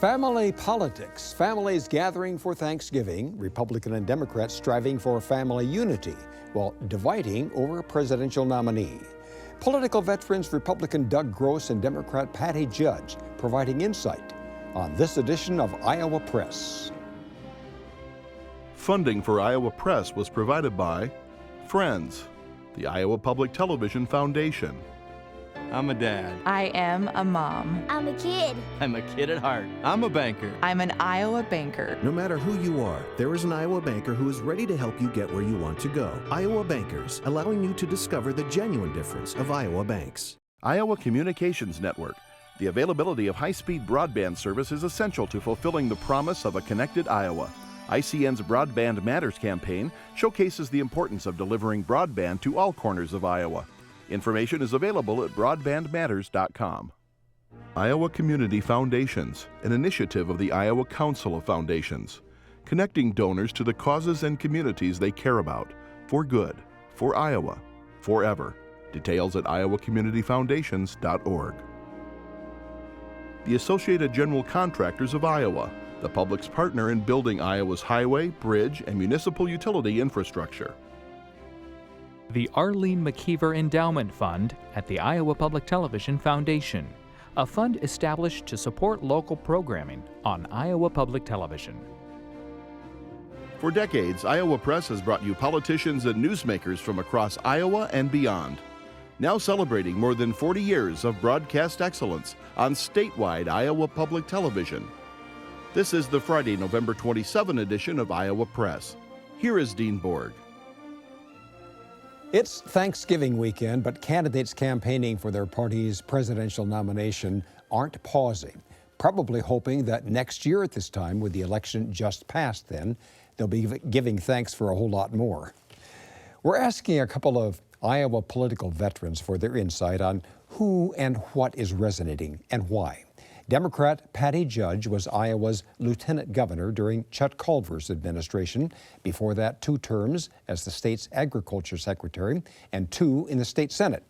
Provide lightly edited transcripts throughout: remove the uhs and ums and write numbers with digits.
Family politics, families gathering for Thanksgiving, Republican and Democrats striving for family unity while dividing over a presidential nominee. Political veterans Republican Doug Gross and Democrat Patty Judge providing insight on this edition of Iowa Press. Funding for Iowa Press was provided by Friends, the Iowa Public Television Foundation. I'm a dad. I am a mom. I'm a kid. I'm a kid at heart. I'm a banker. I'm an Iowa banker. No matter who you are, there is an Iowa banker who is ready to help you get where you want to go. Iowa Bankers, allowing you to discover the genuine difference of Iowa banks. Iowa Communications Network. The availability of high-speed broadband service is essential to fulfilling the promise of a connected Iowa. ICN's Broadband Matters campaign showcases the importance of delivering broadband to all corners of Iowa. Information is available at broadbandmatters.com. Iowa Community Foundations, an initiative of the Iowa Council of Foundations, connecting donors to the causes and communities they care about, for good, for Iowa, forever. Details at iowacommunityfoundations.org. The Associated General Contractors of Iowa, the public's partner in building Iowa's highway, bridge, and municipal utility infrastructure. The Arlene McKeever Endowment Fund at the Iowa Public Television Foundation, a fund established to support local programming on Iowa Public Television. For decades, Iowa Press has brought you politicians and newsmakers from across Iowa and beyond. Now celebrating more than 40 years of broadcast excellence on statewide Iowa Public Television. This is the Friday, November 27 edition of Iowa Press. Here is Dean Borg. It's Thanksgiving weekend, but candidates campaigning for their party's presidential nomination aren't pausing, probably hoping that next year at this time, with the election just passed then, they'll be giving thanks for a whole lot more. We're asking a couple of Iowa political veterans for their insight on who and what is resonating and why. Democrat Patty Judge was Iowa's lieutenant governor during Chet Culver's administration. Before that, 2 terms as the state's agriculture secretary and 2 in the state Senate.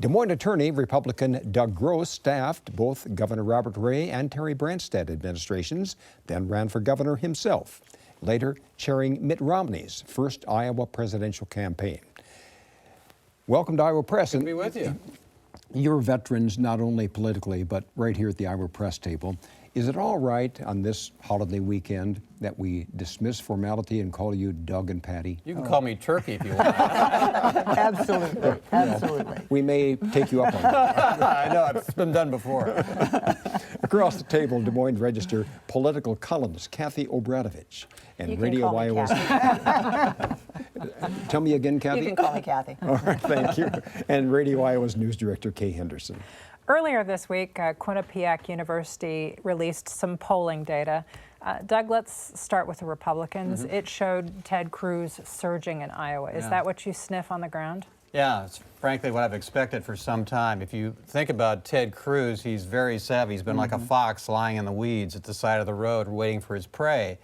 Des Moines attorney Republican Doug Gross staffed both Governor Robert Ray and Terry Branstad administrations, then ran for governor himself, later chairing Mitt Romney's first Iowa presidential campaign. Welcome to Iowa Press. Good to be with you. You're veterans not only politically, but right here at the Iowa Press table. Is it all right on this holiday weekend that we dismiss formality and call you Doug and Patty? You can call me Turkey if you want. Absolutely, absolutely. We may take you up on that. I know, it's been done before. Across the table, Des Moines Register political columnist Kathy Obradovich and You can Radio call me Iowa's. Tell me again, Kathy. You can call me Kathy. All right, thank you. And Radio Iowa's news director Kay Henderson. Earlier this week, Quinnipiac University released some polling data. Doug, let's start with the Republicans. It showed Ted Cruz surging in Iowa. Is that what you sniff on the ground? Yeah, it's frankly what I've expected for some time. If you think about Ted Cruz, he's very savvy. He's been like a fox lying in the weeds at the side of the road waiting for his prey.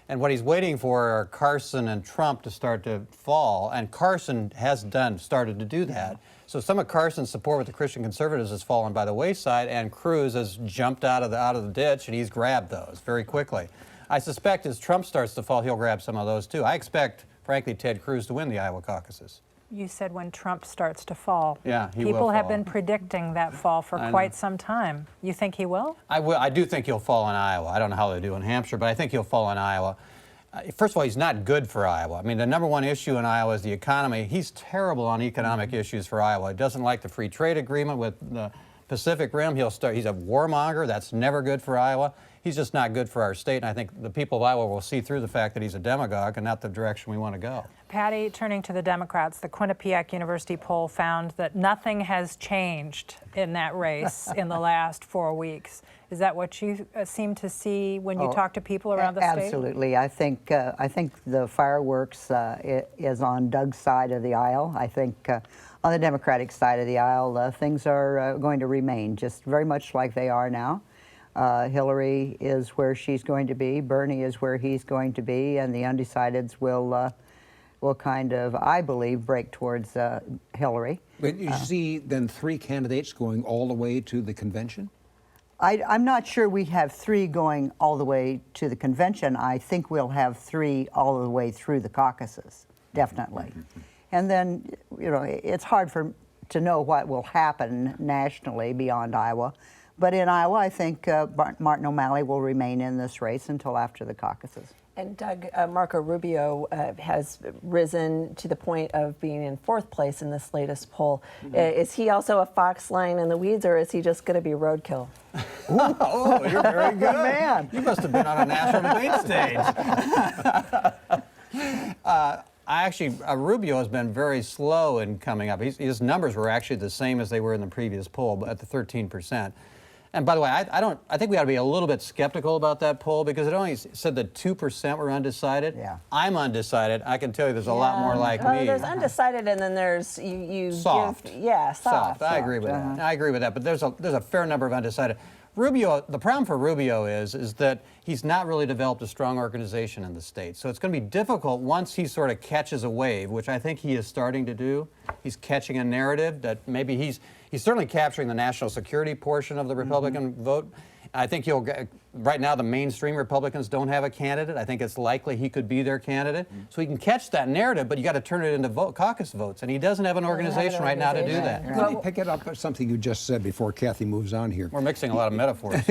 And what he's waiting for are Carson and Trump to start to fall, and Carson has started to do that. So some of Carson's support with the Christian conservatives has fallen by the wayside, and Cruz has jumped out of the ditch, and he's grabbed those very quickly. I suspect as Trump starts to fall, he'll grab some of those too. I expect, frankly, Ted Cruz to win the Iowa caucuses. You said when Trump starts to fall. Yeah, he will People have fall. been predicting that fall for quite some time. You think he will? I do think he'll fall in Iowa. I don't know how they do in Hampshire, but I think he'll fall in Iowa. First of all, he's not good for Iowa. I mean, the number one issue in Iowa is the economy. He's terrible on economic issues for Iowa. He doesn't like the free trade agreement with the Pacific Rim. He's a warmonger. That's never good for Iowa. He's just not good for our state, and I think the people of Iowa will see through the fact that he's a demagogue and not the direction we want to go. Patty, turning to the Democrats, the Quinnipiac University poll found that nothing has changed in that race in the last 4 weeks. Is that what you seem to see when you talk to people around the state? Absolutely. I think the fireworks is on Doug's side of the aisle. I think on the Democratic side of the aisle, things are going to remain just very much like they are now. Hillary is where she's going to be, Bernie is where he's going to be, and the undecideds will kind of, I believe, break towards Hillary. But you see then 3 candidates going all the way to the convention? I'm not sure we have 3 going all the way to the convention. I think we'll have 3 all the way through the caucuses, definitely. And then, you know, it's hard to know what will happen nationally beyond Iowa. But in Iowa, I think Martin O'Malley will remain in this race until after the caucuses. And Doug, Marco Rubio has risen to the point of being in 4th place in this latest poll. Is he also a fox lying in the weeds, or is he just going to be roadkill? Oh, you're very good. Man. You must have been on a national debate stage. Rubio has been very slow in coming up. His numbers were actually the same as they were in the previous poll, but at the 13%. And by the way, I think we ought to be a little bit skeptical about that poll because it only said that 2% were undecided. Yeah. I'm undecided. I can tell you there's a lot more like me. There's undecided, and then there's you soft. Soft. I agree with that. I agree with that. But there's a fair number of undecided. Rubio, the problem for Rubio is that he's not really developed a strong organization in the state. So it's going to be difficult once he sort of catches a wave, which I think he is starting to do. He's catching a narrative that maybe he's certainly capturing the national security portion of the Republican vote. I think he'll get, right now the mainstream Republicans don't have a candidate. I think it's likely he could be their candidate. So he can catch that narrative, but you got to turn it into caucus votes. And he doesn't have an organization right now to do that. Let me pick it up at something you just said before Kathy moves on here. We're mixing a lot of metaphors.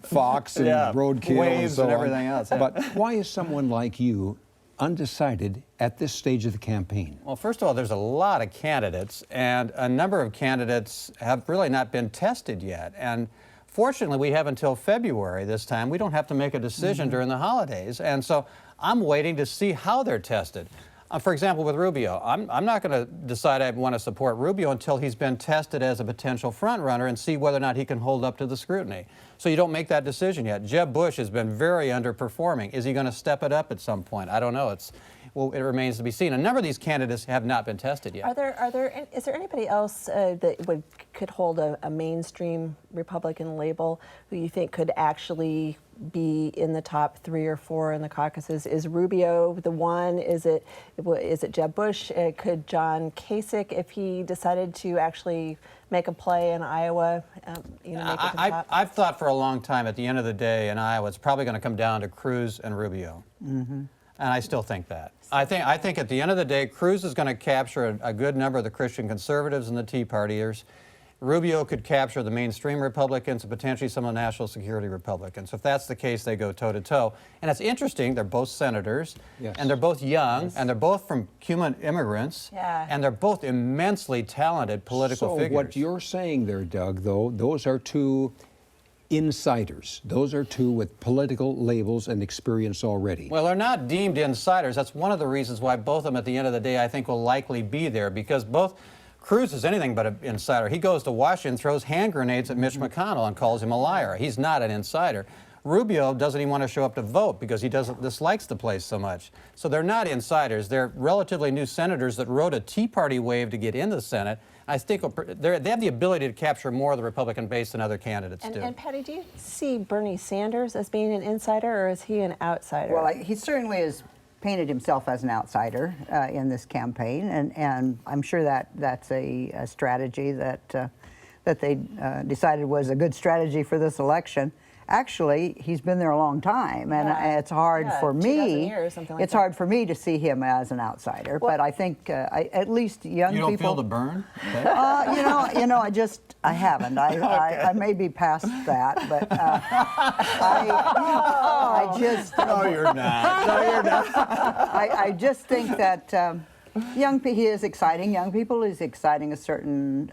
Fox and roadkill waves and so everything else. Yeah. But why is someone like you undecided at this stage of the campaign? Well, first of all, there's a lot of candidates, and a number of candidates have really not been tested yet. And fortunately, we have until February this time. We don't have to make a decision during the holidays. And so I'm waiting to see how they're tested. For example, with Rubio, I'm not going to decide I want to support Rubio until he's been tested as a potential front runner and see whether or not he can hold up to the scrutiny. So you don't make that decision yet. Jeb Bush has been very underperforming. Is he going to step it up at some point? I don't know. It remains to be seen. A number of these candidates have not been tested yet. Is there anybody else that could hold a mainstream Republican label who you think could actually be in the top 3 or 4 in the caucuses? Is Rubio the one? Is it Jeb Bush? Could John Kasich, if he decided to actually make a play in Iowa, make it to the top? I've thought for a long time, at the end of the day in Iowa, it's probably going to come down to Cruz and Rubio. And I still think that. I think at the end of the day, Cruz is going to capture a good number of the Christian conservatives and the Tea Partiers. Rubio could capture the mainstream Republicans and potentially some of the national security Republicans. If that's the case, they go toe-to-toe. And it's interesting, they're both senators, and they're both young, and they're both from Cuban immigrants, and they're both immensely talented political figures. So what you're saying there, Doug, though, those are 2 insiders. Those are 2 with political labels and experience already. Well, they're not deemed insiders. That's one of the reasons why both of them, at the end of the day, I think will likely be there, because Cruz is anything but an insider. He goes to Washington, throws hand grenades at Mitch McConnell and calls him a liar. He's not an insider. Rubio doesn't even want to show up to vote because he dislikes the place so much. So they're not insiders. They're relatively new senators that rode a Tea Party wave to get in the Senate. I think they have the ability to capture more of the Republican base than other candidates do. And Patty, do you see Bernie Sanders as being an insider, or is he an outsider? Well, he certainly has painted himself as an outsider in this campaign, and I'm sure that's a strategy that they decided was a good strategy for this election. Actually, he's been there a long time, and it's hard for me. Years, something like it's hard for me to see him as an outsider. Well, but I think at least young people. You don't feel the burn? I haven't. I may be past that, but I just. No, you're not. No, you're not. I just think that he is exciting young people. He's exciting a certain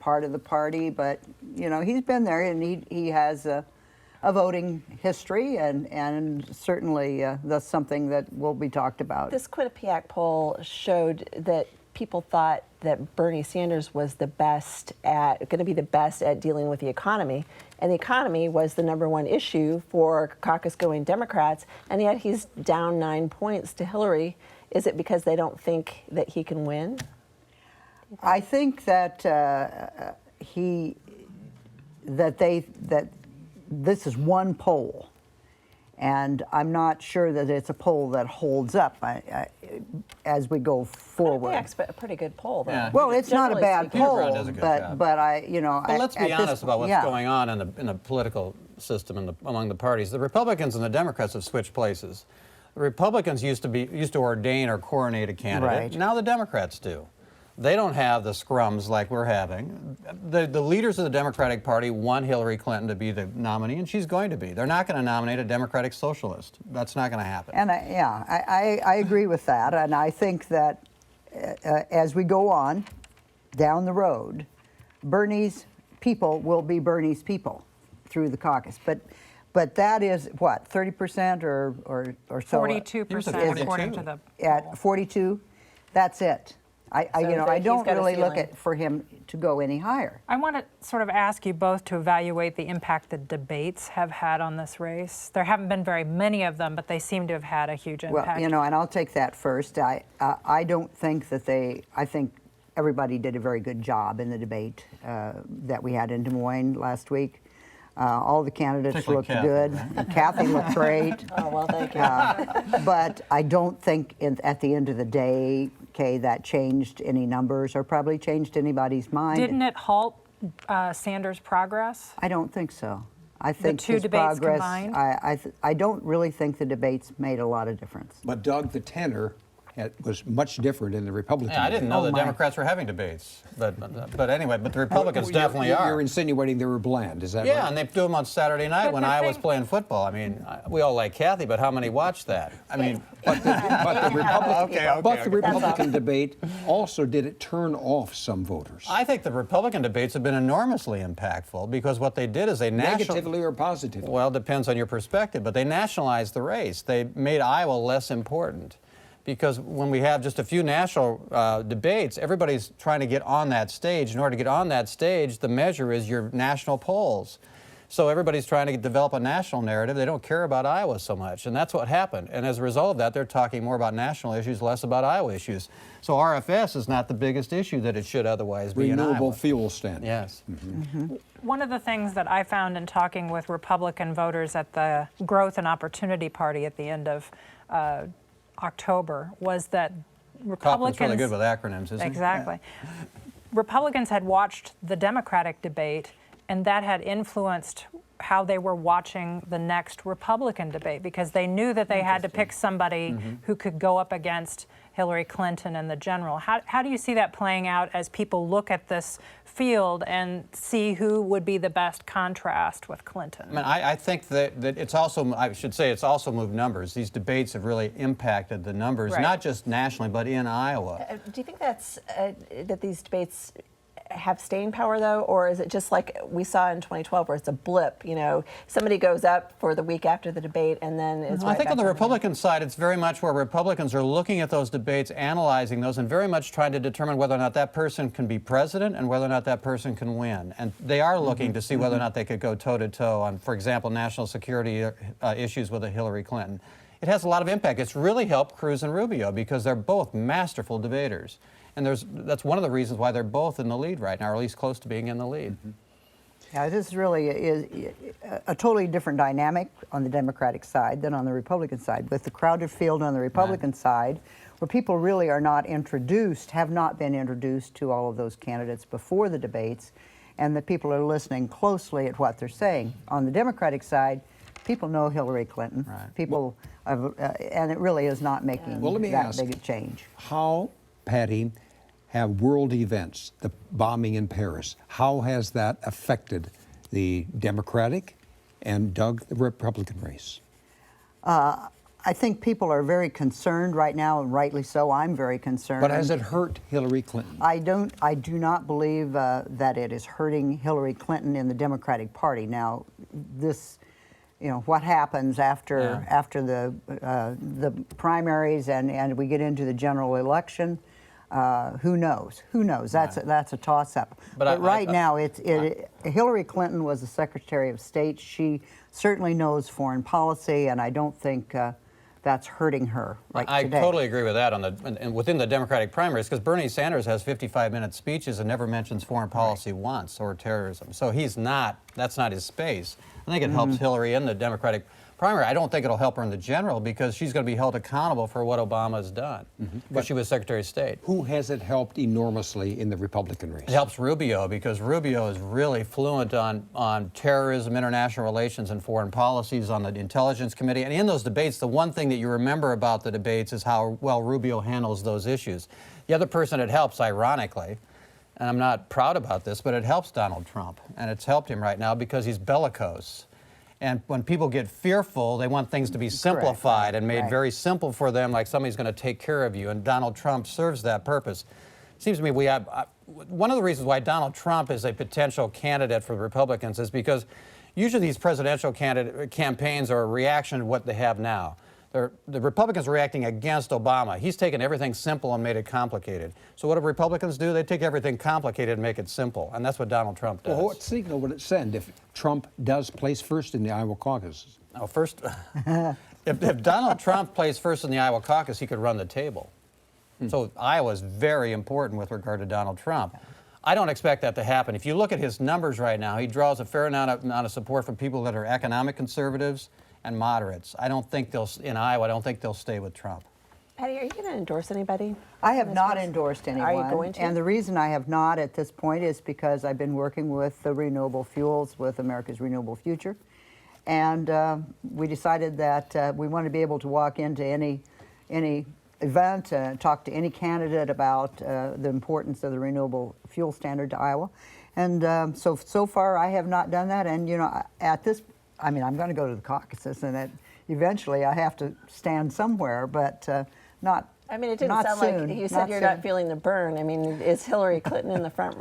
part of the party, but he's been there, and he has a voting history, and certainly that's something that will be talked about. This Quinnipiac poll showed that people thought that Bernie Sanders was going to be the best at dealing with the economy, and the economy was the #1 issue for caucus-going Democrats, and yet he's down 9 points to Hillary. Is it because they don't think that he can win? I think that this is one poll, And I'm not sure that it's a poll that holds up as we go forward. I think a pretty good poll, though. Yeah. Well, it's not a bad Brown poll, does a good job. but But let's be honest about what's going on in the political system among the parties. The Republicans and the Democrats have switched places. The Republicans used to ordain or coronate a candidate. Right. Now the Democrats do. They don't have the scrums like we're having. The leaders of the Democratic Party want Hillary Clinton to be the nominee, and she's going to be. They're not going to nominate a Democratic socialist. That's not going to happen. And I agree with that. And I think that as we go on down the road, Bernie's people will be Bernie's people through the caucus. But that is what, 30% or so? 42% according to the at 42. That's it. I don't really look for him to go any higher. I want to sort of ask you both to evaluate the impact the debates have had on this race. There haven't been very many of them, but they seem to have had a huge impact. Well, and I'll take that first. I don't think that I think everybody did a very good job in the debate that we had in Des Moines last week. All the candidates looked good. And Kathy looked great. Oh, well, thank you. But I don't think at the end of the day, Kay, that changed any numbers or probably changed anybody's mind. Didn't it halt Sanders' progress? I don't think so. I think the two his debates progress, combined? I don't really think the debates made a lot of difference. But Doug, the tenor was much different in the Republican. Yeah, I didn't know the Democrats were having debates, but anyway, but the Republicans definitely are. You're insinuating they were bland, is that right? Yeah, and they do them on Saturday night when I was playing football. I mean, we all like Kathy, but how many watched that? I mean, but the Republican debate also, did it turn off some voters? I think the Republican debates have been enormously impactful because what they did is they negatively or positively? Well, it depends on your perspective, but they nationalized the race. They made Iowa less important. Because when we have just a few national debates, everybody's trying to get on that stage. In order to get on that stage, the measure is your national polls. So everybody's trying to develop a national narrative. They don't care about Iowa so much, and that's what happened. And as a result of that, they're talking more about national issues, less about Iowa issues. So RFS is not the biggest issue that it should otherwise be in Iowa. Renewable fuel standard. Yes. One of the things that I found in talking with Republican voters at the Growth and Opportunity Party at the end of October was that Republicans... Kaufman's really good with acronyms, isn't he? Exactly. Yeah. Republicans had watched the Democratic debate, and that had influenced how they were watching the next Republican debate because they knew that they had to pick somebody who could go up against Hillary Clinton in the general. How do you see that playing out as people look at this field and see who would be the best contrast with Clinton? I mean, I think that it's also, I should say, it's also moved numbers. These debates have really impacted the numbers, not just nationally, but in Iowa. Do you think that's that these debates have staying power, though, or is it just like we saw in 2012 where it's a blip, you know, somebody goes up for the week after the debate and then it's I think on the Republican side, it's very much where Republicans are looking at those debates, analyzing those, and very much trying to determine whether or not that person can be president and whether or not that person can win. And they are looking to see whether or not they could go toe-to-toe on, for example, national security issues with a Hillary Clinton. It has a lot of impact. It's really helped Cruz and Rubio because they're both masterful debaters. And that's one of the reasons why they're both in the lead right now, or at least close to being in the lead. Yeah, this really is a totally different dynamic on the Democratic side than on the Republican side. With the crowded field on the Republican side, where people really are not introduced, have not been introduced to all of those candidates before the debates, and the people are listening closely at what they're saying. On the Democratic side, people know Hillary Clinton. People, and it really is not making that big a change. How, Patty, have world events, the bombing in Paris, how has that affected the Democratic and, Doug, the Republican race? I think people are very concerned right now, and rightly so. I'm very concerned. But has it hurt Hillary Clinton? I do not believe that it is hurting Hillary Clinton in the Democratic Party. Now, this, you know, what happens after the primaries and we get into the general election, who knows? Who knows? That's a toss-up. But right now, Hillary Clinton was the Secretary of State. She certainly knows foreign policy, and I don't think that's hurting her today. I totally agree with that and within the Democratic primaries, because Bernie Sanders has 55-minute speeches and never mentions foreign policy once or terrorism. So that's not his space. I think it helps Hillary in the Democratic primary. I don't think it'll help her in the general because she's going to be held accountable for what Obama's done. But she was Secretary of State. Who has it helped enormously in the Republican race? It helps Rubio because Rubio is really fluent on terrorism, international relations, and foreign policies on the Intelligence Committee. And in those debates, the one thing that you remember about the debates is how well Rubio handles those issues. The other person it helps, ironically, and I'm not proud about this, but it helps Donald Trump. And it's helped him right now because he's bellicose. And when people get fearful, they want things to be simplified and made very simple for them, like somebody's going to take care of you. And Donald Trump serves that purpose. It seems to me we have, one of the reasons why Donald Trump is a potential candidate for the Republicans is because usually these presidential campaigns are a reaction to what they have now. The Republicans are reacting against Obama. He's taken everything simple and made it complicated. So what do Republicans do? They take everything complicated and make it simple. And that's what Donald Trump does. Well, what signal would it send if Trump does place first in the Iowa caucus? Oh, first, if Donald Trump plays first in the Iowa caucus, he could run the table. So Iowa is very important with regard to Donald Trump. I don't expect that to happen. If you look at his numbers right now, he draws a fair amount of support from people that are economic conservatives and moderates. I don't think in Iowa, I don't think they'll stay with Trump. Patty, are you going to endorse anybody? I have not endorsed anyone. Are you going to? And the reason I have not at this point is because I've been working with the renewable fuels, with America's Renewable Future. And we decided that we wanted to be able to walk into any event, talk to any candidate about the importance of the renewable fuel standard to Iowa. And so far I have not done that. And, I'm going to go to the caucuses, and eventually I have to stand somewhere, but not. I mean, it didn't sound soon. like you said you're not feeling the burn. I mean, is Hillary Clinton in the front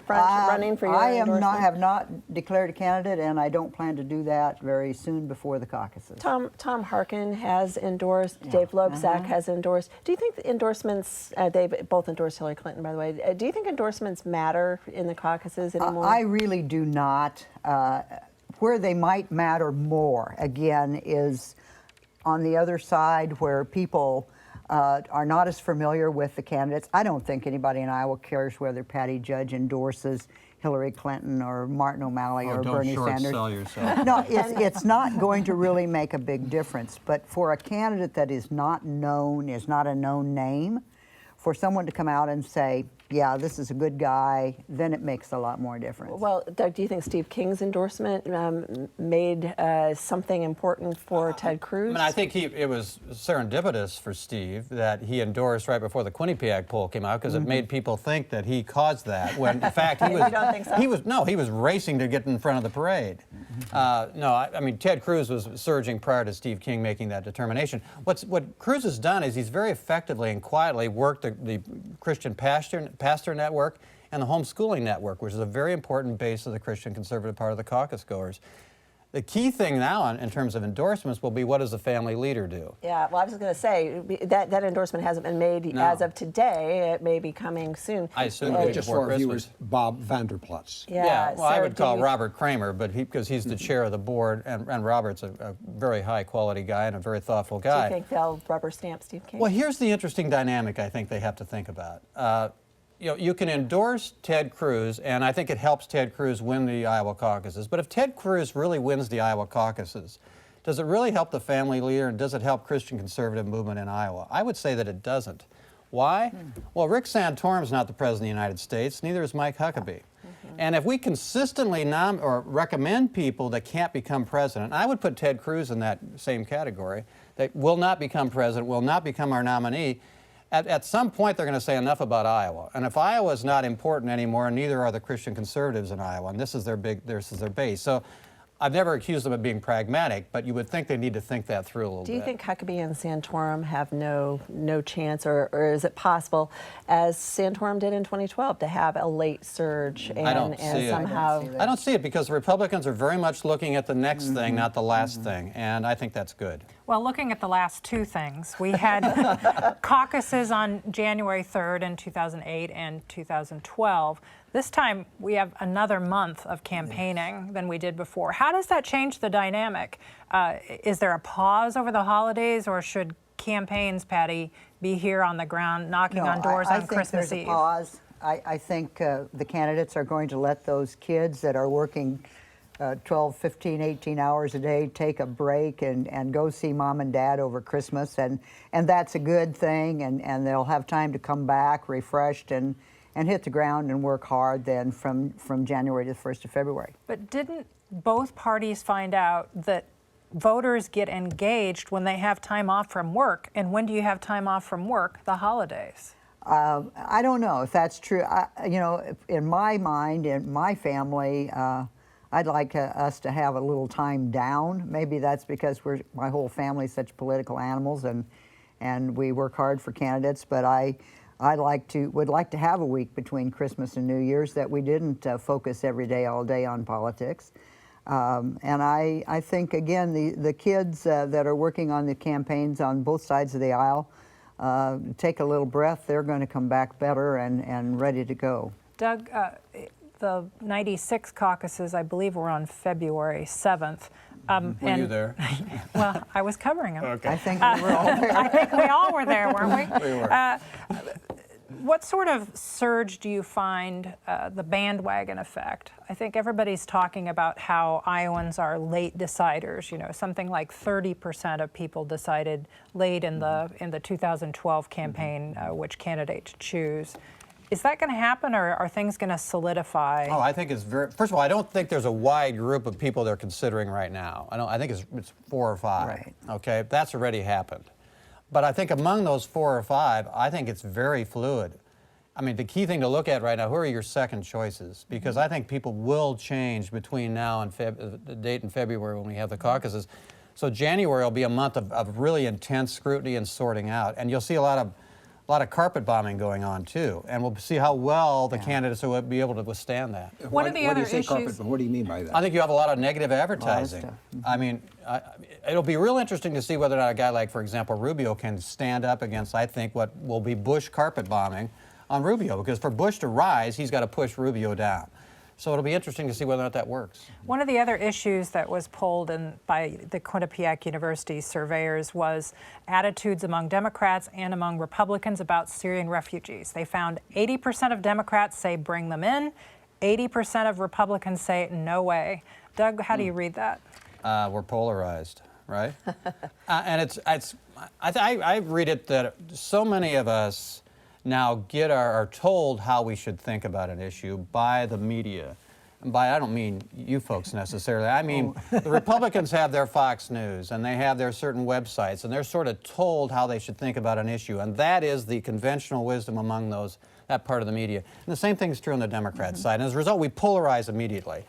running for your endorsement? I have not declared a candidate, and I don't plan to do that very soon before the caucuses. Tom Harkin has endorsed. Yeah. Dave Loebsack has endorsed. Do you think the endorsements? They both endorsed Hillary Clinton, by the way. Do you think endorsements matter in the caucuses anymore? I really do not. Where they might matter more, again, is on the other side where people are not as familiar with the candidates. I don't think anybody in Iowa cares whether Patty Judge endorses Hillary Clinton or Martin O'Malley or Bernie Sanders. Don't short sell yourself. No, it's not going to really make a big difference. But for a candidate that is not known, is not a known name, for someone to come out and say, yeah, this is a good guy, then it makes a lot more difference. Well, Doug, do you think Steve King's endorsement made something important for Ted Cruz? I think it was serendipitous for Steve that he endorsed right before the Quinnipiac poll came out because it made people think that he caused that, when in fact he was. You don't think so? He was racing to get in front of the parade. Ted Cruz was surging prior to Steve King making that determination. What Cruz has done is he's very effectively and quietly worked the Christian Pastor Network and the Homeschooling Network, which is a very important base of the Christian conservative part of the caucus goers. The key thing now in terms of endorsements will be, what does the family leader do? Yeah, well, I was going to say, that endorsement hasn't been made as of today. It may be coming soon. I assume just for our viewers, Bob Vanderplatz. Yeah, well, I would call Robert Kramer, but because he's the chair of the board, and Robert's a very high-quality guy and a very thoughtful guy. Do you think they'll rubber stamp Steve King? Well, here's the interesting dynamic I think they have to think about. You can endorse Ted Cruz, and I think it helps Ted Cruz win the Iowa caucuses. But if Ted Cruz really wins the Iowa caucuses, does it really help the family leader, and does it help Christian conservative movement in Iowa? I would say that it doesn't. Why? Well, Rick Santorum's not the President of the United States, neither is Mike Huckabee. And if we consistently recommend people that can't become president, I would put Ted Cruz in that same category, that will not become president, will not become our nominee. At some point, they're going to say enough about Iowa. And if Iowa is not important anymore, neither are the Christian conservatives in Iowa. And this is their base. So I've never accused them of being pragmatic, but you would think they need to think that through a little bit. Do you think Huckabee and Santorum have no chance, or is it possible, as Santorum did in 2012, to have a late surge and somehow? I don't see it because the Republicans are very much looking at the next thing, not the last thing, and I think that's good. Well, looking at the last two things, we had caucuses on January 3rd in 2008 and 2012. This time, we have another month of campaigning than we did before. How does that change the dynamic? Is there a pause over the holidays, or should campaigns, Patty, be here on the ground, knocking on doors on Christmas Eve? I think there's a pause. I think the candidates are going to let those kids that are working 12, 15, 18 hours a day, take a break and go see mom and dad over Christmas. And that's a good thing. And they'll have time to come back refreshed and hit the ground and work hard then from January to the 1st of February. But didn't both parties find out that voters get engaged when they have time off from work? And when do you have time off from work? The holidays. I don't know if that's true. In my mind, in my family, I'd like us to have a little time down. Maybe that's because my whole family's such political animals and we work hard for candidates. But would like to have a week between Christmas and New Year's that we didn't focus every day, all day on politics. And I think, again, the kids that are working on the campaigns on both sides of the aisle take a little breath. They're going to come back better and ready to go. Doug, the 96 caucuses, I believe, were on February 7th. Were you there? Well, I was covering them. Okay. I think we were all there. I think we all were there, weren't we? We were. What sort of surge do you find the bandwagon effect? I think everybody's talking about how Iowans are late deciders. You know, something like 30% of people decided late in the 2012 campaign which candidate to choose. Is that going to happen, or are things going to solidify? Oh, I think it's first of all, I don't think there's a wide group of people they're considering right now. I think it's 4 or 5. Right. Okay, that's already happened. But I think among those 4 or 5, I think it's very fluid. I mean, the key thing to look at right now, who are your second choices? Because I think people will change between now and the date in February when we have the caucuses. So January will be a month of really intense scrutiny and sorting out. And you'll see a lot of carpet bombing going on too, and we'll see how well the candidates will be able to withstand that. One of the other issues. What do you mean by that? I think you have a lot of negative advertising. I mean, it'll be real interesting to see whether or not a guy like, for example, Rubio can stand up against, I think, what will be Bush carpet bombing on Rubio, because for Bush to rise, he's got to push Rubio down. So it'll be interesting to see whether or not that works. One of the other issues that was polled by the Quinnipiac University surveyors was attitudes among Democrats and among Republicans about Syrian refugees. They found 80% of Democrats say bring them in, 80% of Republicans say no way. Doug, how do you read that? We're polarized, right? And I read it that so many of us now are told how we should think about an issue by the media. And I don't mean you folks necessarily. I mean, the Republicans have their Fox News, and they have their certain websites, and they're sort of told how they should think about an issue. And that is the conventional wisdom among that part of the media. And the same thing is true on the Democrat side. And as a result, we polarize immediately.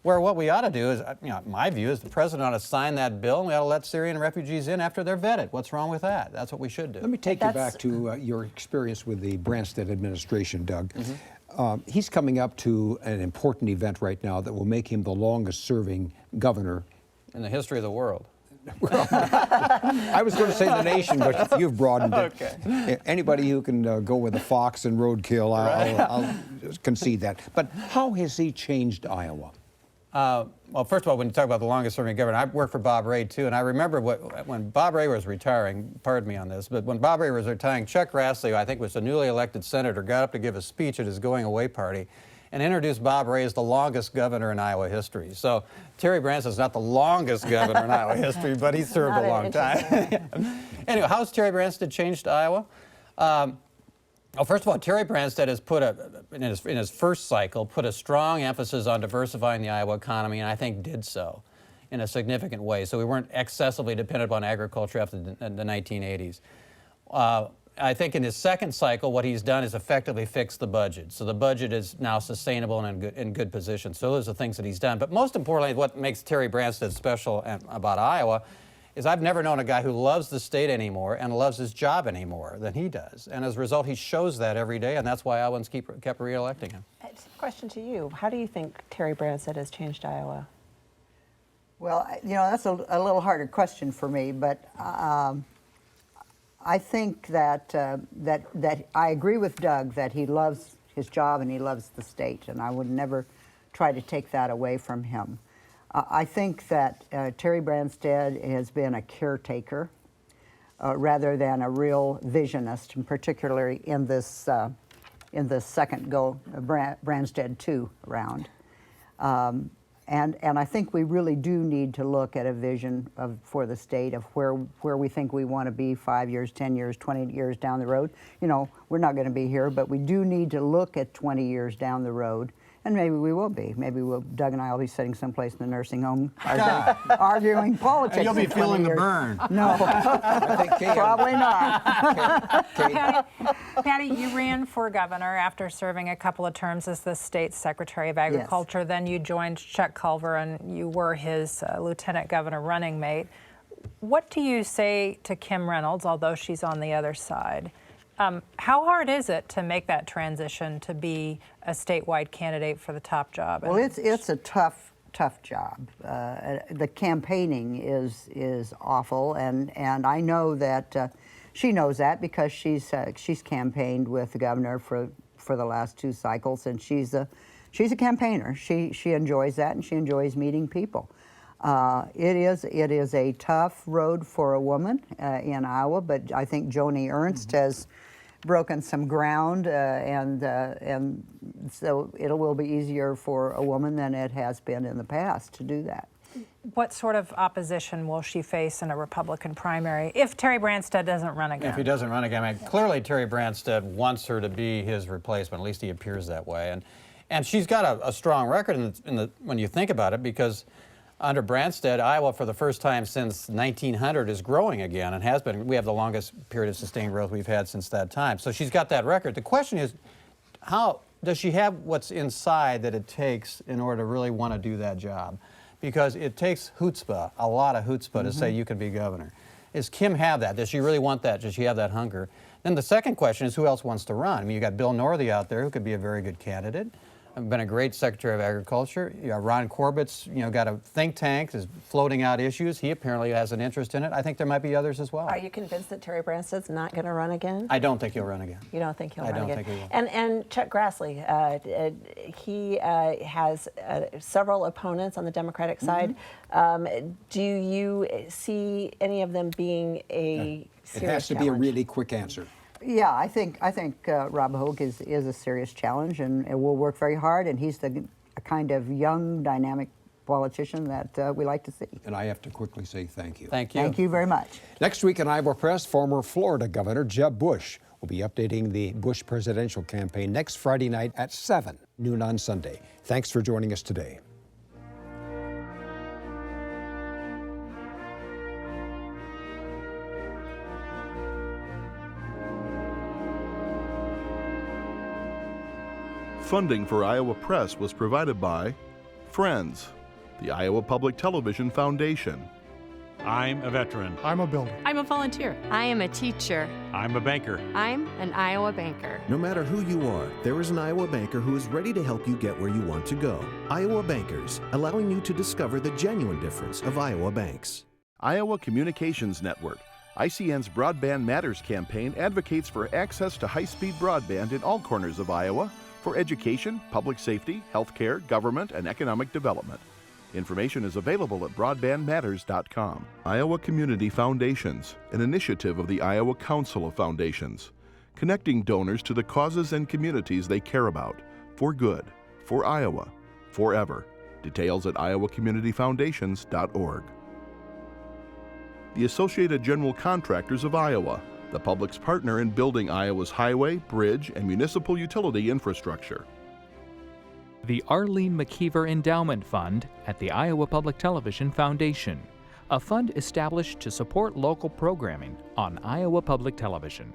Where what we ought to do is, my view is the president ought to sign that bill, and we ought to let Syrian refugees in after they're vetted. What's wrong with that? That's what we should do. Let me take you back to your experience with the Branstad administration, Doug. He's coming up to an important event right now that will make him the longest-serving governor in the history of the world. I was going to say the nation, but you've broadened it. Okay. Anybody who can go with a fox and roadkill, I'll concede that. But how has he changed Iowa? Well, first of all, when you talk about the longest-serving governor, I worked for Bob Ray, too, and I remember when Bob Ray was retiring, pardon me on this, but when Bob Ray was retiring, Chuck Grassley, I think was a newly elected senator, got up to give a speech at his going-away party and introduced Bob Ray as the longest governor in Iowa history. So Terry Branstad is not the longest governor in Iowa history, but he served a long time. Anyway, how has Terry Branstad changed Iowa? Well, first of all, Terry Branstad has in his first cycle, put a strong emphasis on diversifying the Iowa economy, and I think did so in a significant way. So we weren't excessively dependent on agriculture after the 1980s. I think in his second cycle, what he's done is effectively fix the budget. So the budget is now sustainable and in good position. So those are the things that he's done. But most importantly, what makes Terry Branstad special about Iowa is I've never known a guy who loves the state anymore and loves his job anymore than he does. And as a result, he shows that every day, and that's why Iowans kept re-electing him. Question to you. How do you think Terry Branstad has changed Iowa? Well, that's a little harder question for me, but I think that I agree with Doug that he loves his job and he loves the state, and I would never try to take that away from him. I think that Terry Branstad has been a caretaker rather than a real visionist, and particularly in this second go Branstad 2 round. And I think we really do need to look at a vision for the state of where we think we want to be 5 years, 10 years, 20 years down the road. You know, we're not going to be here, but we do need to look at 20 years down the road. And maybe we will be. Maybe Doug and I will be sitting someplace in the nursing home arguing politics. You'll be feeling the burn. No, probably not. Patty, you ran for governor after serving a couple of terms as the state secretary of agriculture. Yes. Then you joined Chuck Culver and you were his lieutenant governor running mate. What do you say to Kim Reynolds, although she's on the other side? How hard is it to make that transition to be a statewide candidate for the top job? Well, it's a tough job. The campaigning is awful, and I know that she knows that because she's campaigned with the governor for the last 2 cycles, and she's a campaigner. She enjoys that, and she enjoys meeting people. It is a tough road for a woman in Iowa, but I think Joni Ernst has broken some ground, and so it will be easier for a woman than it has been in the past to do that. What sort of opposition will she face in a Republican primary if Terry Branstad doesn't run again? If he doesn't run again, I mean, clearly Terry Branstad wants her to be his replacement. At least he appears that way, and she's got a strong record when you think about it, because under Branstad, Iowa, for the first time since 1900, is growing again and has been. We have the longest period of sustained growth we've had since that time. So she's got that record. The question is, how does she have what's inside that it takes in order to really want to do that job? Because it takes chutzpah, a lot of chutzpah, to say you can be governor. Does Kim have that? Does she really want that? Does she have that hunger? Then the second question is, who else wants to run? I mean, you got Bill Northey out there who could be a very good candidate. Been a great Secretary of Agriculture. Ron Corbett's, got a think tank, is floating out issues. He apparently has an interest in it. I think there might be others as well. Are you convinced that Terry Branstad's not going to run again? I don't think he'll run again. You don't think he'll run again? I don't think he will. And Chuck Grassley, he has several opponents on the Democratic side. Do you see any of them being a serious It has to be a really quick answer. Yeah, I think Rob Hogue is a serious challenge, and will work very hard, and he's a kind of young, dynamic politician that we like to see. And I have to quickly say thank you. Thank you. Thank you very much. Next week in Iowa Press, former Florida Governor Jeb Bush will be updating the Bush presidential campaign next Friday night at 7, noon on Sunday. Thanks for joining us today. Funding for Iowa Press was provided by Friends, the Iowa Public Television Foundation. I'm a veteran. I'm a builder. I'm a volunteer. I am a teacher. I'm a banker. I'm an Iowa banker. No matter who you are, there is an Iowa banker who is ready to help you get where you want to go. Iowa Bankers, allowing you to discover the genuine difference of Iowa banks. Iowa Communications Network, ICN's Broadband Matters campaign, advocates for access to high-speed broadband in all corners of Iowa for education, public safety, healthcare, government, and economic development. Information is available at broadbandmatters.com. Iowa Community Foundations, an initiative of the Iowa Council of Foundations, connecting donors to the causes and communities they care about, for good, for Iowa, forever. Details at iowacommunityfoundations.org. The Associated General Contractors of Iowa, the public's partner in building Iowa's highway, bridge, and municipal utility infrastructure. The Arlene McKeever Endowment Fund at the Iowa Public Television Foundation, a fund established to support local programming on Iowa Public Television.